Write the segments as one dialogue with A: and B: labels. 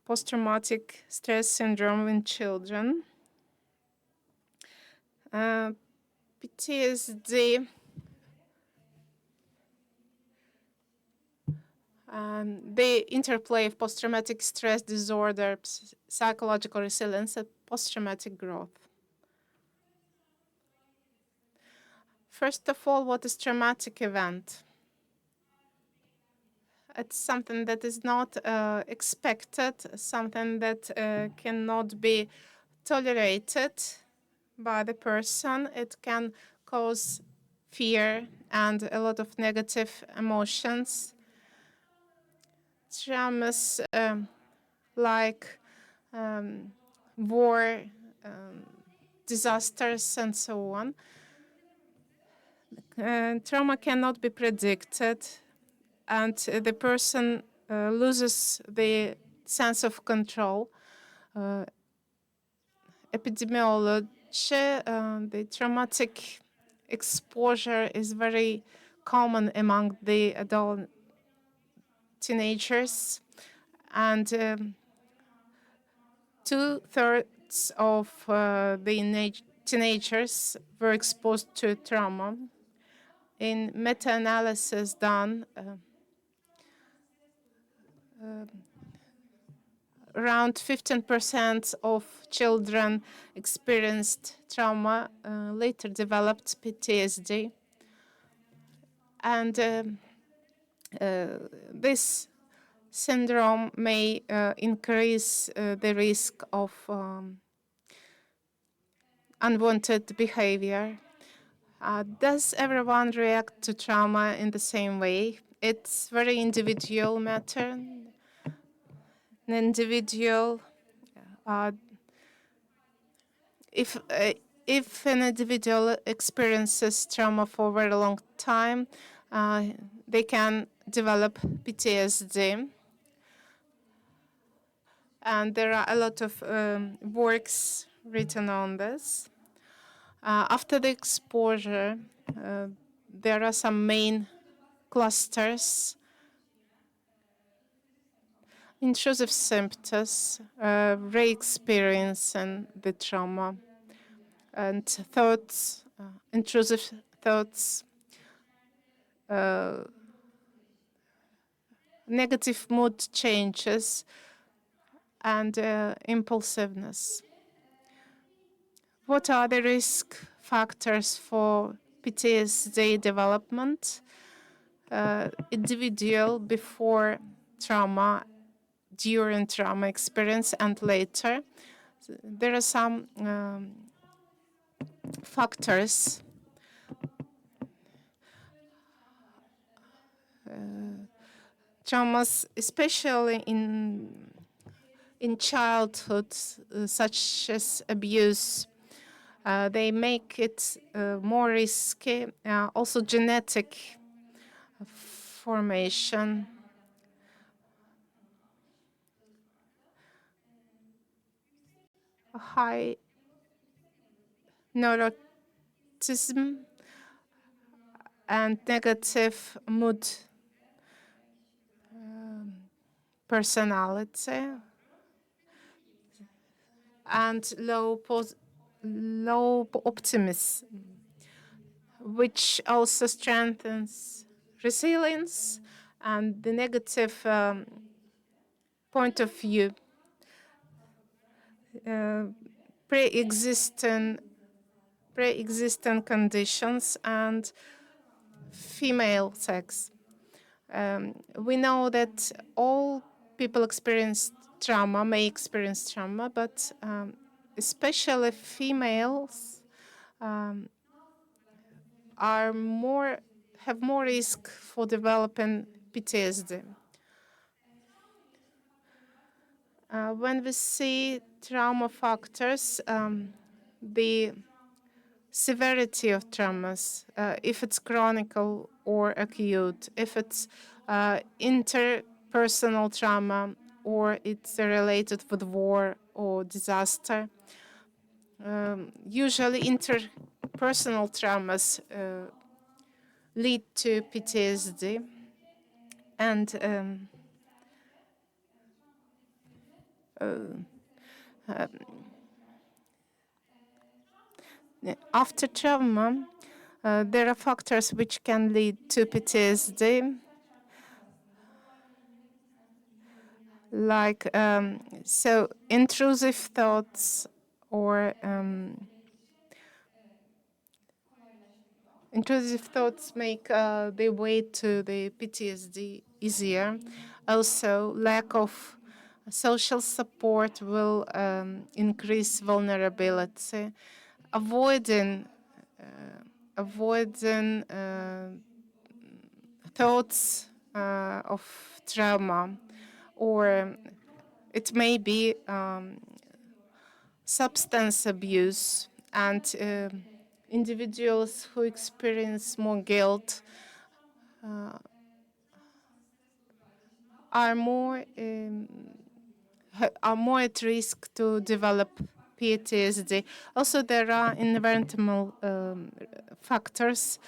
A: post-traumatic stress syndrome in children. PTSD the interplay of post-traumatic stress disorder, psychological resilience, and post-traumatic growth. First of all, what is traumatic event? It's something that is not expected, something that cannot be tolerated by the person. It can cause fear and a lot of negative emotions. Traumas like war, disasters, and so on. Trauma cannot be predicted, and the person loses the sense of control. Epidemiology, the traumatic exposure is very common among the adult teenagers, and 2/3 of the teenagers were exposed to trauma. In meta-analysis done, around 15% of children experienced trauma, later developed PTSD. And this syndrome may increase the risk of unwanted behavior. Does everyone react to trauma in the same way? It's very individual matter. An individual, if an individual experiences trauma for a very long time, they can develop PTSD. And there are a lot of works written on this. After the exposure, there are some main clusters. Intrusive symptoms, re-experiencing the trauma, and thoughts, intrusive thoughts, negative mood changes, and impulsiveness. What are the risk factors for PTSD development? Individual before trauma, during trauma experience, and later. There are some factors. Traumas, especially in childhood, such as abuse, they make it more risky. Also genetic formation. High neuroticism and negative mood personality, and low optimism, which also strengthens resilience and the negative point of view. Pre-existing conditions and female sex. We know that all people experience trauma, may experience trauma, but especially females have more risk for developing PTSD. When we see trauma factors, the severity of traumas, if it's chronic or acute, if it's interpersonal trauma or it's related with war or disaster. Usually interpersonal traumas lead to PTSD, and After trauma, there are factors which can lead to PTSD, like so intrusive thoughts or intrusive thoughts make the way to the PTSD easier. Also, lack of social support will increase vulnerability. Avoiding thoughts of trauma, or it may be substance abuse, and individuals who experience more guilt are more at risk to develop PTSD. Also, there are environmental factors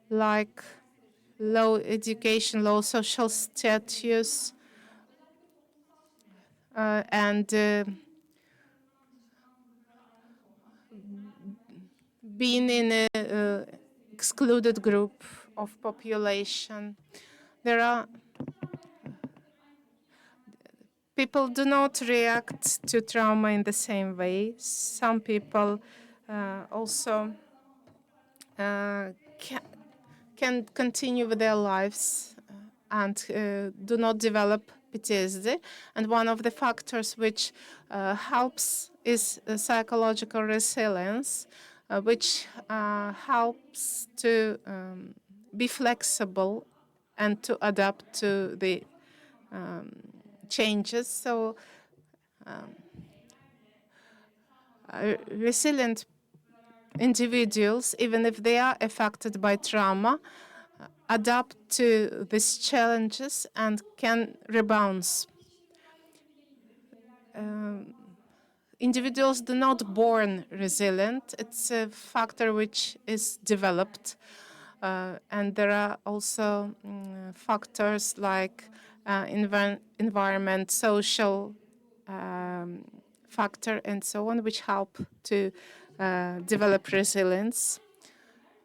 A: like low education, low social status, and being in a excluded group of population. There are people do not react to trauma in the same way. Some people also can continue with their lives and do not develop PTSD. And one of the factors which helps is psychological resilience, which helps to be flexible and to adapt to the changes. So resilient individuals, even if they are affected by trauma, adapt to these challenges and can rebound. Individuals do not born resilient. It's a factor which is developed. And there are also factors like environment, social factor, and so on, which help to develop resilience.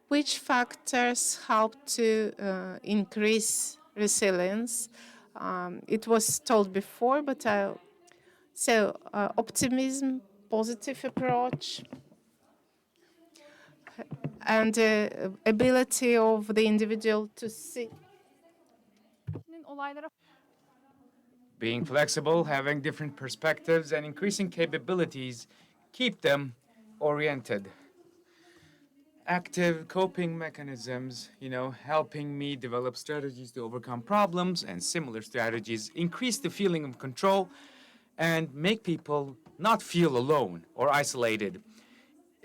A: Which factors help to increase resilience? It was told before, but optimism, positive approach, and ability of the individual to see.
B: Being flexible, having different perspectives, and increasing capabilities keep them oriented. Active coping mechanisms, helping me develop strategies to overcome problems, and similar strategies increase the feeling of control and make people not feel alone or isolated.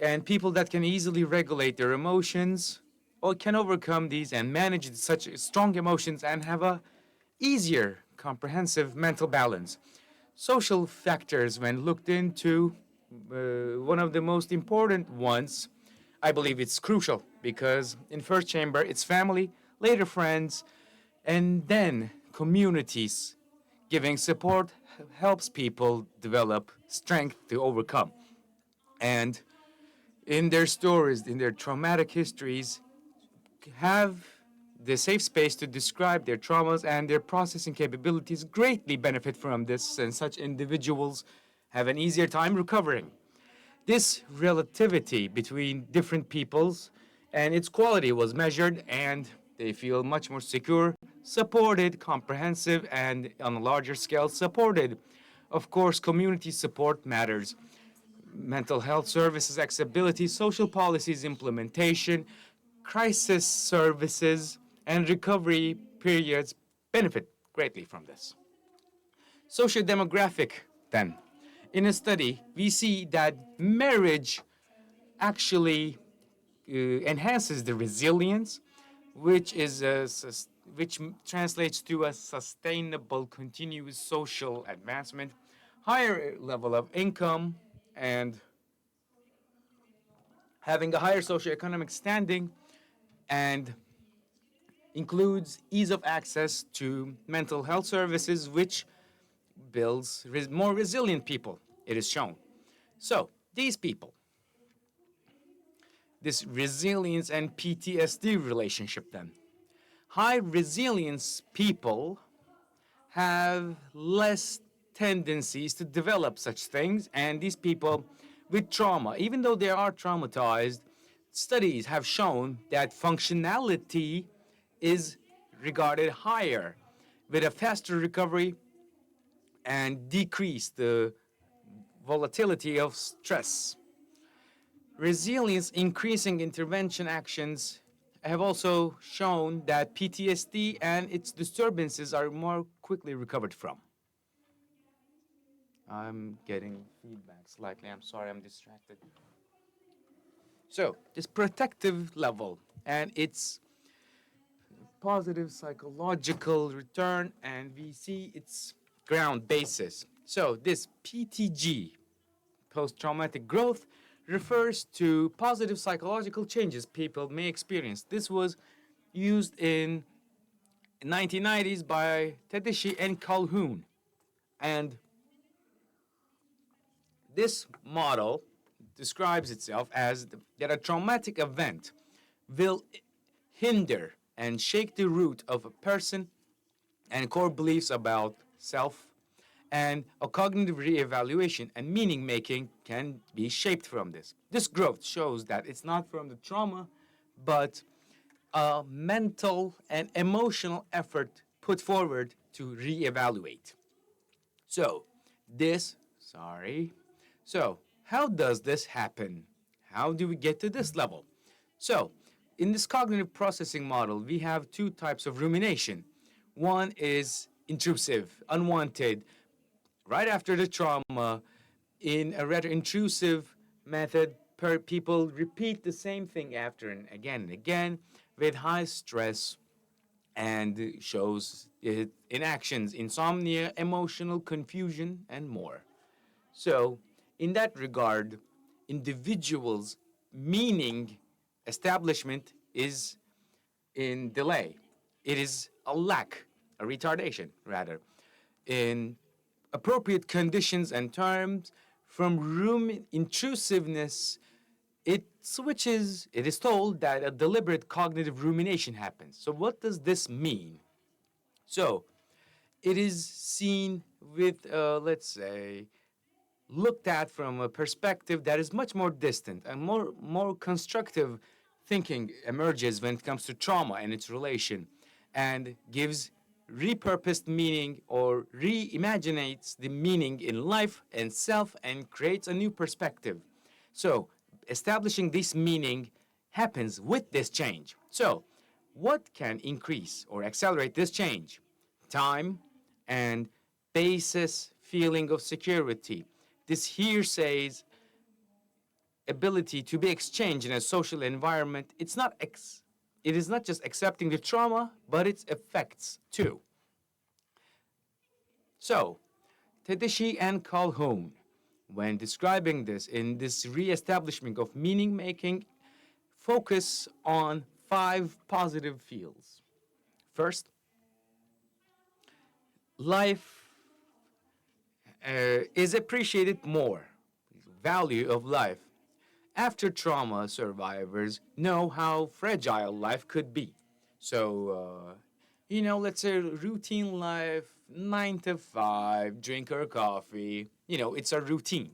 B: And people that can easily regulate their emotions or can overcome these and manage such strong emotions and have a easier, comprehensive mental balance. Social factors, when looked into, one of the most important ones, I believe it's crucial because in first chamber it's family, later friends, and then communities. Giving support helps people develop strength to overcome. And in their stories, in their traumatic histories, have the safe space to describe their traumas, and their processing capabilities greatly benefit from this, and such individuals have an easier time recovering. This relativity between different peoples and its quality was measured, and they feel much more secure, supported, comprehensive, and on a larger scale, supported. Of course, community support matters. Mental health services accessibility, social policies implementation, crisis services, and recovery periods benefit greatly from this. Socio-demographic, then. In a study, we see that marriage actually enhances the resilience, which translates to a sustainable, continuous social advancement, higher level of income, and having a higher socioeconomic standing, and includes ease of access to mental health services, which builds more resilient people, it is shown. So, these people, this resilience and PTSD relationship then. High resilience people have less tendencies to develop such things, and these people with trauma, even though they are traumatized, studies have shown that functionality is regarded higher with a faster recovery and decrease the volatility of stress. Resilience increasing intervention actions have also shown that PTSD and its disturbances are more quickly recovered from. I'm getting feedback slightly. I'm sorry, I'm distracted. So, this protective level and its positive psychological return, and we see its ground basis. So, this PTG, post-traumatic growth, refers to positive psychological changes people may experience. This was used in 1990s by Tedeschi and Calhoun. And this model describes itself as that a traumatic event will hinder and shake the root of a person and core beliefs about self, and a cognitive reevaluation and meaning making can be shaped from this. This growth shows that it's not from the trauma, but a mental and emotional effort put forward to reevaluate. So, so how does this happen? How do we get to this level? So, in this cognitive processing model, we have two types of rumination. One is intrusive, unwanted, right after the trauma, in a rather intrusive method, people repeat the same thing after and again with high stress, and shows it in actions, insomnia, emotional confusion, and more. So, in that regard, individuals' meaning establishment is in delay. It is a lack, a retardation, rather, in appropriate conditions and terms. From room intrusiveness, it switches, it is told that a deliberate cognitive rumination happens. So, what does this mean? So, it is seen with, let's say, looked at from a perspective that is much more distant, and more constructive thinking emerges when it comes to trauma and its relation, and gives repurposed meaning or reimaginates the meaning in life and self and creates a new perspective. So, establishing this meaning happens with this change. So, what can increase or accelerate this change? Time and basis feeling of security. This hearsay's ability to be exchanged in a social environment, it is not just accepting the trauma, but its effects too. So, Tedeschi and Calhoun, when describing this in this reestablishment of meaning making, focus on 5 positive fields. First, life is appreciated more, value of life. After trauma, survivors know how fragile life could be. So, let's say routine life, 9 to 5, drink our coffee, it's a routine.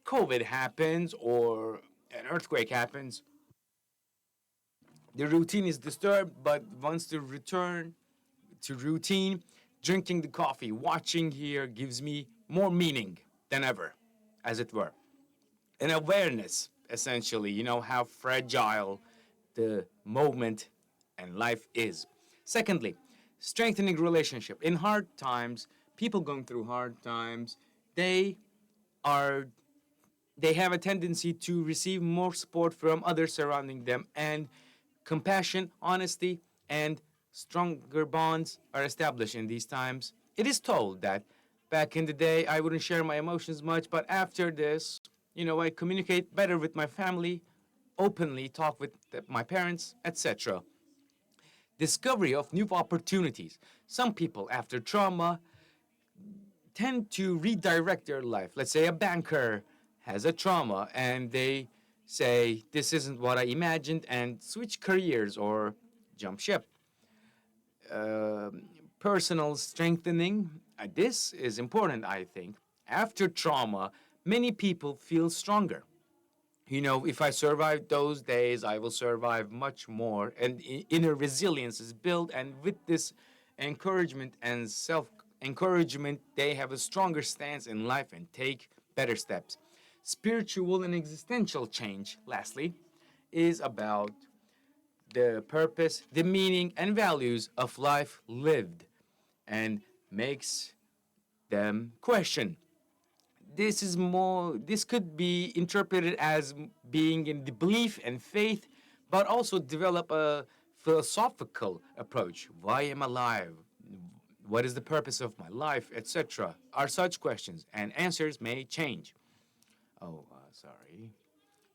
B: COVID happens or an earthquake happens, the routine is disturbed, but once to return to routine, drinking the coffee, watching here gives me more meaning than ever, as it were. An awareness, essentially, how fragile the moment and life is. Secondly, strengthening relationship. In hard times, people going through hard times, they are they have a tendency to receive more support from others surrounding them, and compassion, honesty, and stronger bonds are established in these times. It is told that back in the day, I wouldn't share my emotions much, but after this, I communicate better with my family, openly talk with my parents, etc. Discovery of new opportunities. Some people, after trauma, tend to redirect their life. Let's say a banker has a trauma and they say, this isn't what I imagined, and switch careers or jump ship. Personal strengthening, this is important, I think. After trauma, many people feel stronger. You know, if I survive those days, I will survive much more. And inner resilience is built. And with this encouragement and self encouragement, they have a stronger stance in life and take better steps. Spiritual and existential change, lastly, is about the purpose, the meaning, and values of life lived and makes them question. This could be interpreted as being in the belief and faith, but also develop a philosophical approach. Why am I alive? What is the purpose of my life, etc.? Are such questions, and answers may change. Oh, sorry.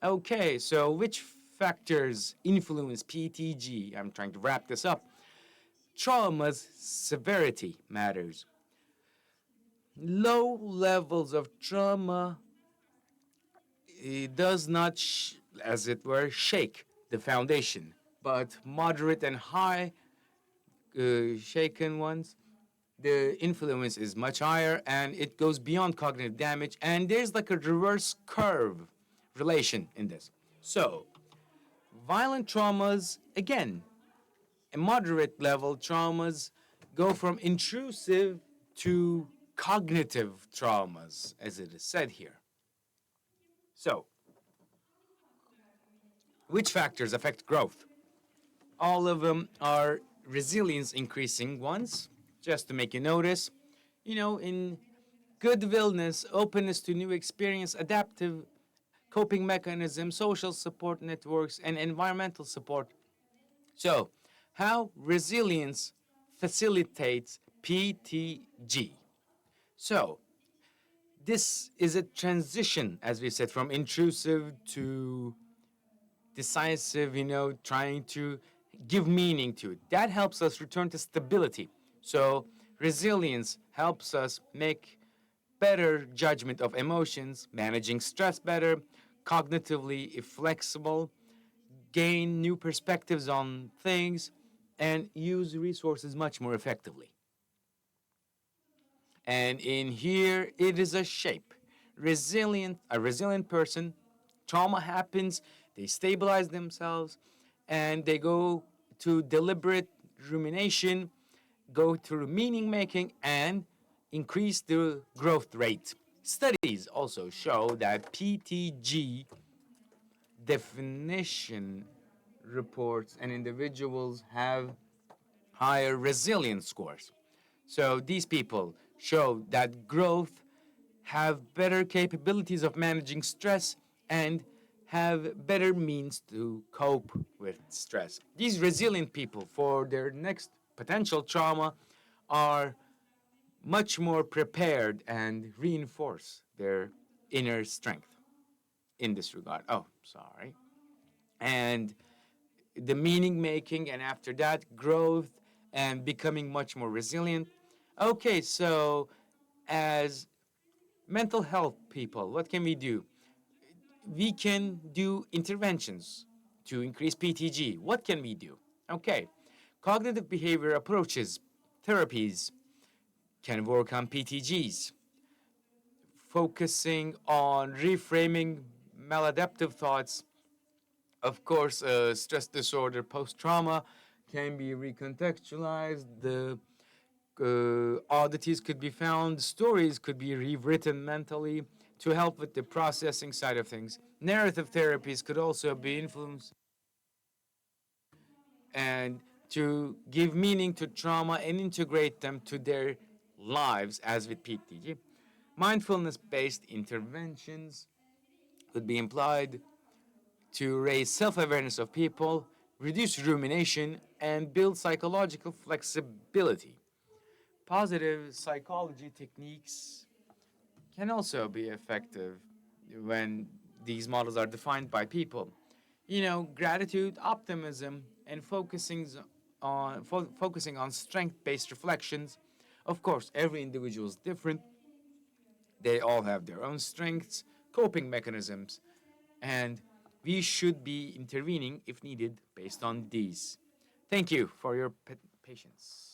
B: Okay, so which factors influence PTG? I'm trying to wrap this up. Trauma's severity matters. Low levels of trauma, it does not, as it were, shake the foundation, but moderate and high shaken ones, the influence is much higher and it goes beyond cognitive damage, and there's like a reverse curve relation in this. So, violent traumas, again, moderate level traumas go from intrusive to cognitive traumas, as it is said here. So, which factors affect growth? All of them are resilience increasing ones, just to make you notice. You know, in good willness, openness to new experience, adaptive coping mechanisms, social support networks, and environmental support. So, how resilience facilitates PTG. So, this is a transition, as we said, from intrusive to decisive, you know, trying to give meaning to it. That helps us return to stability. So, resilience helps us make better judgment of emotions, managing stress better, cognitively flexible, gain new perspectives on things, and use resources much more effectively. And in here, it is a shape. A resilient person, trauma happens, they stabilize themselves, and they go to deliberate rumination, go through meaning making, and increase the growth rate. Studies also show that PTG definition reports and individuals have higher resilience scores. So these people show that growth have better capabilities of managing stress and have better means to cope with stress. These resilient people, for their next potential trauma, are much more prepared and reinforce their inner strength in this regard. Oh, sorry. And the meaning making, and after that, growth and becoming much more resilient. Okay, so as mental health people, what can we do? We can do interventions to increase PTG. What can we do? Okay, cognitive behavior approaches, therapies can work on PTGs, focusing on reframing maladaptive thoughts. Of course, stress disorder post-trauma can be recontextualized. The oddities could be found. Stories could be rewritten mentally to help with the processing side of things. Narrative therapies could also be influenced and to give meaning to trauma and integrate them to their lives, as with PTG. Mindfulness-based interventions could be employed to raise self-awareness of people, reduce rumination, and build psychological flexibility. Positive psychology techniques can also be effective when these models are defined by people. You know, gratitude, optimism, and focusing on strength-based reflections. Of course, every individual is different, They all have their own strengths, coping mechanisms, and we should be intervening if needed based on these. Thank you for your patience.